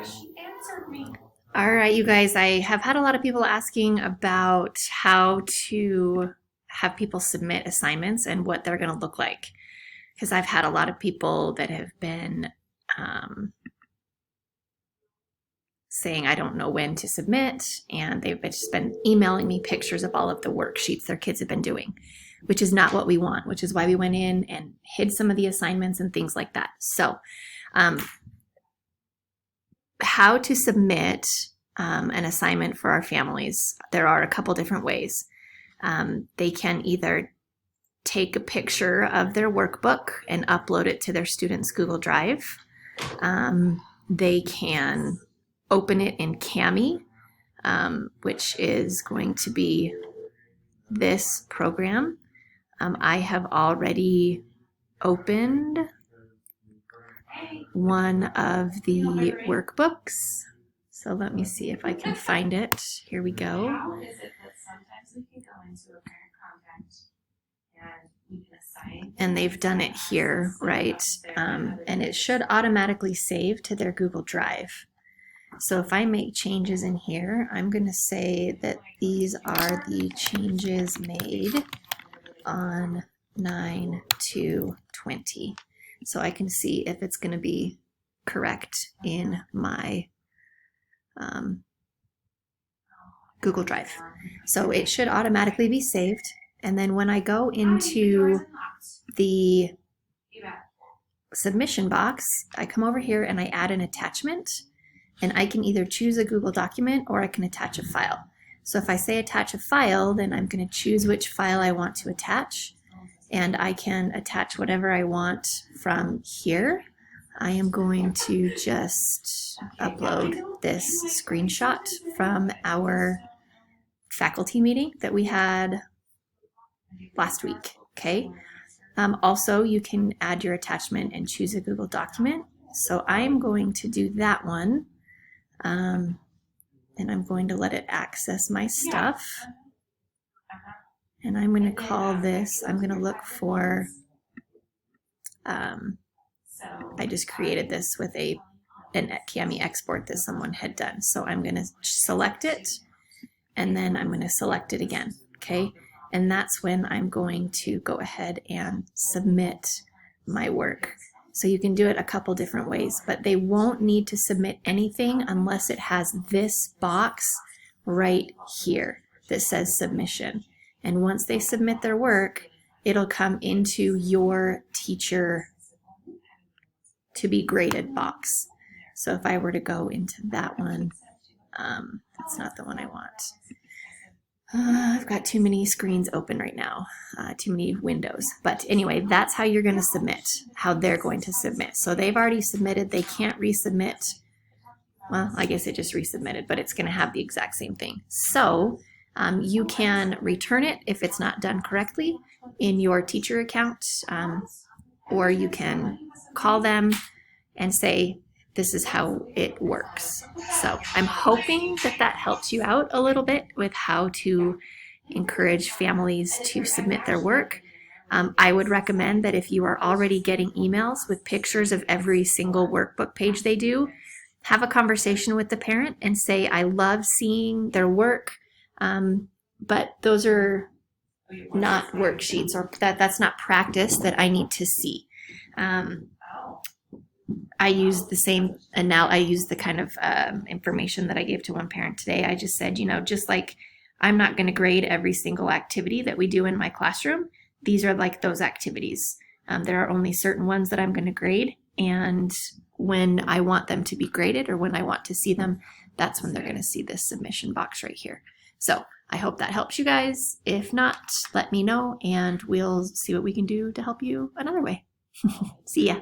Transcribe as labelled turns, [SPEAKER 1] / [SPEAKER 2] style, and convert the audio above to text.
[SPEAKER 1] She answered me.
[SPEAKER 2] All right, you guys, I have had a lot of people asking about how to have people submit assignments and what they're going to look like. Because I've had a lot of people that have been saying, I don't know when to submit, and they've just been emailing me pictures of all of the worksheets their kids have been doing, which is not what we want, which is why we went in and hid some of the assignments and things like that. So, how to submit an assignment for our families. There are a couple different ways. They can either take a picture of their workbook and upload it to their student's Google Drive. They can open it in Kami, which is going to be this program. I have already opened one of the workbooks. So let me see if I can find it. Here we go.
[SPEAKER 1] How is it that sometimes we can go into a parent contact and we can assign?
[SPEAKER 2] And they've done it here, right? And it should automatically save to their Google Drive. So if I make changes in here, I'm going to say that these are the changes made on 9/2/20. So I can see if it's going to be correct in my Google Drive. So it should automatically be saved. And then when I go into the submission box, I come over here and I add an attachment, and I can either choose a Google document or I can attach a file. So if I say attach a file, then I'm going to choose which file I want to attach, and I can attach whatever I want from here. I am going to just upload this screenshot from our faculty meeting that we had last week, okay? Also, you can add your attachment and choose a Google document. So I'm going to do that one, and I'm going to let it access my stuff. And I'm going to call this, I'm going to look for, I just created this with an Kami export that someone had done. So I'm going to select it, and then I'm going to select it again, okay? And that's when I'm going to go ahead and submit my work. So you can do it a couple different ways, but they won't need to submit anything unless it has this box right here that says submission. And once they submit their work, it'll come into your teacher to be graded box. So if I were to go into that one, that's not the one I want. I've got too many screens open right now, too many windows. But anyway, that's how you're going to submit, how they're going to submit. So they've already submitted. They can't resubmit. Well, I guess it just resubmitted, but it's going to have the exact same thing. So you can return it if it's not done correctly in your teacher account, or you can call them and say, this is how it works. So I'm hoping that that helps you out a little bit with how to encourage families to submit their work. I would recommend that if you are already getting emails with pictures of every single workbook page they do, have a conversation with the parent and say, I love seeing their work, but those are not worksheets, or that's not practice that I need to see. I used the same, and now I use the kind of information that I gave to one parent today. I just said, just like I'm not going to grade every single activity that we do in my classroom, these are like those activities. There are only certain ones that I'm going to grade, and when I want them to be graded or when I want to see them, that's when they're going to see this submission box right here. So I hope that helps you guys. If not, let me know, and we'll see what we can do to help you another way. See ya.